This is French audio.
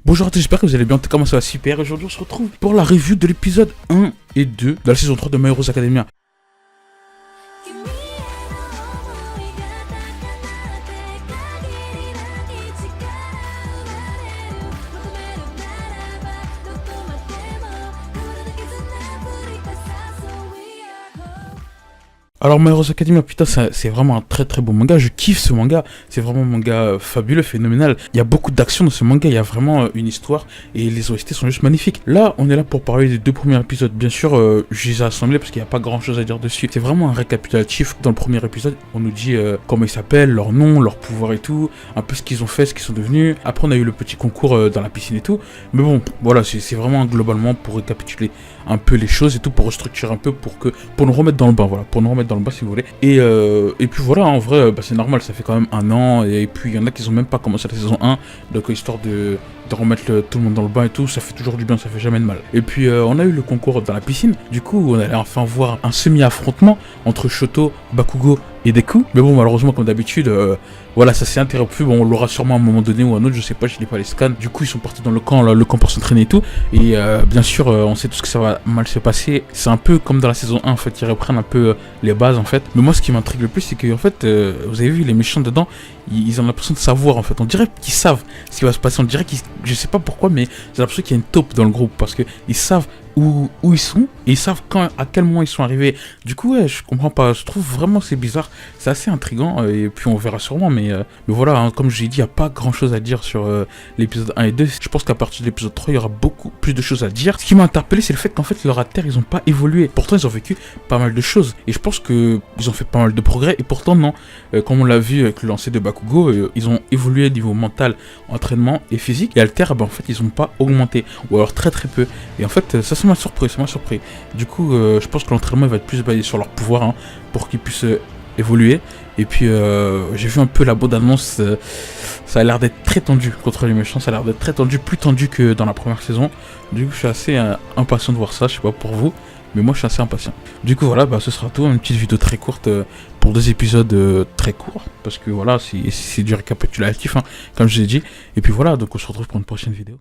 Bonjour à tous, j'espère que vous allez bien, en tout cas moi ça va super. Aujourd'hui on se retrouve pour la review de l'épisode 1 et 2 de la saison 3 de My Hero Academia. Alors My Hero Academia, putain, c'est vraiment un très très beau manga, je kiffe ce manga, c'est vraiment un manga fabuleux, phénoménal. Il y a beaucoup d'action dans ce manga, il y a vraiment une histoire et les OST sont juste magnifiques. Là, on est là pour parler des deux premiers épisodes, bien sûr, je les ai assemblés parce qu'il n'y a pas grand chose à dire dessus. C'est vraiment un récapitulatif. Dans le premier épisode, on nous dit comment ils s'appellent, leur nom, leur pouvoir et tout, un peu ce qu'ils ont fait, ce qu'ils sont devenus. Après, on a eu le petit concours dans la piscine et tout. Mais bon, voilà, c'est vraiment globalement pour récapituler un peu les choses et tout, pour restructurer un peu, pour nous remettre dans le bain, voilà, pour nous remettre dans le bain si vous voulez. Et puis voilà, en vrai, c'est normal, ça fait quand même un an, et puis il y en a qui ont même pas commencé la saison 1, donc histoire de remettre tout le monde dans le bain et tout, ça fait toujours du bien, ça fait jamais de mal. Et puis on a eu le concours dans la piscine, du coup on allait enfin voir un semi-affrontement entre Shoto, Bakugo et Deku, mais bon malheureusement comme d'habitude, voilà, ça s'est interrompu. Bon, on l'aura sûrement à un moment donné ou à un autre, je sais pas, je n'ai pas les scans. Du coup ils sont partis dans le camp pour s'entraîner et tout, et bien sûr on sait tous que ça va mal se passer. C'est un peu comme dans la saison 1 en fait, ils reprennent un peu les bases en fait. Mais moi ce qui m'intrigue le plus c'est que en fait, vous avez vu les méchants dedans, ils ont l'impression de savoir en fait, on dirait qu'ils savent ce qui va se passer, on dirait qu'ils, je sais pas pourquoi, mais j'ai l'impression qu'il y a une taupe dans le groupe, parce que ils savent où ils sont, et ils savent à quel moment ils sont arrivés. Du coup ouais, je comprends pas, je trouve vraiment c'est bizarre, c'est assez intriguant, et puis on verra sûrement, mais voilà, hein, comme je l'ai dit, il n'y a pas grand chose à dire sur l'épisode 1 et 2, je pense qu'à partir de l'épisode 3, il y aura beaucoup plus de choses à dire. Ce qui m'a interpellé, c'est le fait qu'en fait, leur terre, ils ont pas évolué, pourtant ils ont vécu pas mal de choses, et je pense que ils ont fait pas mal de progrès, et pourtant non, comme on l'a vu avec le lancer de Bakugo, ils ont évolué niveau mental, entraînement et physique, et Alter, en fait, ils ont pas augmenté, ou alors très très peu, et en fait, ça m'a surpris, Du coup, je pense que l'entraînement va être plus basé sur leur pouvoir, hein, pour qu'ils puissent évoluer. Et puis j'ai vu un peu la bande-annonce, ça a l'air d'être très tendu contre les méchants, ça a l'air d'être très tendu, plus tendu que dans la première saison. Du coup je suis assez impatient de voir ça, je sais pas pour vous, mais moi je suis assez impatient. Du coup voilà, ce sera tout, une petite vidéo très courte pour 2 épisodes très courts, parce que voilà, c'est du récapitulatif, hein, comme je l'ai dit. Et puis voilà, donc on se retrouve pour une prochaine vidéo.